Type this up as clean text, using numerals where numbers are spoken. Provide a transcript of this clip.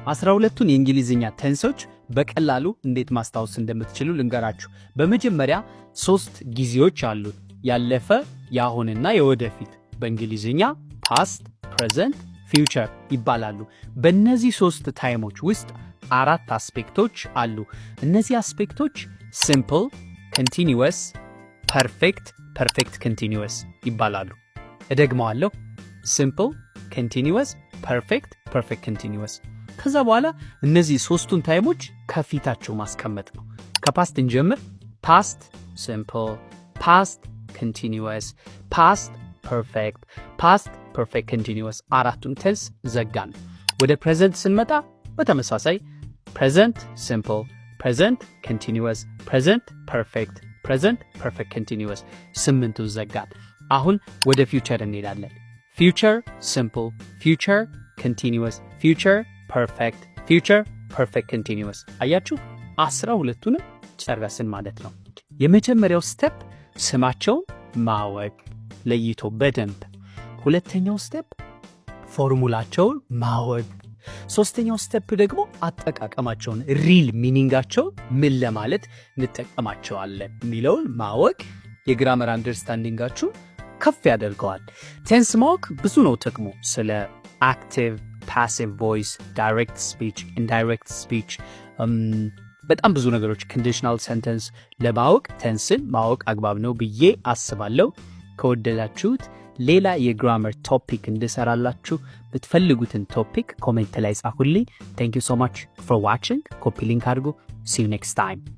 12ቱን የእንግሊዝኛ ቴንሶች በቀላሉ እንዴት ማስታወስ እንደምትችሉ ልንገራችሁ። በመጀመሪያ 3 ጊዜዎች አሉ፣ ያለፈ፣ ያሁንና የወደፊት። በእንግሊዝኛ ፓስት፣ ፕሬዘንት፣ ፊውቸር ይባላሉ። በእነዚህ 3 ታይሞች ውስጥ 4 አስፔክቶች አሉ። እነዚህ አስፔክቶች ሲምፕል፣ ኮንቲኒዩስ፣ ፐርፌክት፣ ፐርፌክት ኮንቲኒዩስ ይባላሉ። እደግመዋለሁ። ሲምፕል፣ ኮንቲኒዩስ፣ ፐርፌክት፣ ፐርፌክት ኮንቲኒዩስ። ከዛ በኋላ እነዚህ 3ቱን ታይሞች ከፊታቸው ማስቀመጥ ነው። ከፓስት እንጀምር። ፓስት ሲምፕል፣ ፓስት ኮንቲኒዩስ፣ ፓስት ፐርፌክት፣ ፓስት ፐርፌክት ኮንቲኒዩስ። 4ቱን ቴንስ ዘጋን። ወደ ፕሬዘንት ስንመጣ በተመሳሳይ ፕሬዘንት ሲምፕል፣ ፕሬዘንት ኮንቲኒዩስ፣ ፕሬዘንት ፐርፌክት፣ ፕሬዘንት ፐርፌክት ኮንቲኒዩስ። 8ቱን ዘጋን። አሁን ወደ ፊውቸር እንሄዳለን። ፊውቸር ሲምፕል፣ ፊውቸር ኮንቲኒዩስ፣ ፊውቸር ፐርፌክት፣ ፊውቸር ፐርፌክት ኮንቲኒዩስ። አያችሁ 12ቱንም ጨረስን ማለት ነው። የመጀመሪያው ስቴፕ ስማቸውን ማወቅ ለይቶ በደንብ። ሁለተኛው ስቴፕ ፎርሙላቸውን ማወቅ። ሶስተኛው ስቴፕ ደግሞ አጠቃቀማቸውን ሪል ሚኒንጋቸውን ምን ለማለት እንጠቀማቸዋለን የሚለውን ማወቅ የግራመር አንደርስታንዲንጋችሁ ከፍ ያደርገዋል። ቴንስ ማወቅ ብዙ ነው ጥቅሙ። ስለ አክቲቭ ፓሲቭ ቮይስ፣ ዳይሬክት ስፒች፣ ኢንዳይሬክት ስፒች፣ በጣም ብዙ ነገሮች ኮንዲሽናል ሴንተንስ ለማወቅ ቴንስን ማወቅ አግባብ ነው ብዬ አስባለሁ። ከወደዳችሁት ሌላ የግራመር ቶፒክ እንድሰራላችሁ ብትፈልጉትን ቶፒክ ኮሜንት ላይ ጻፉልኝ። Thank you so much for watching. ኮፒ ሊንክ አድርጉ። See you next time.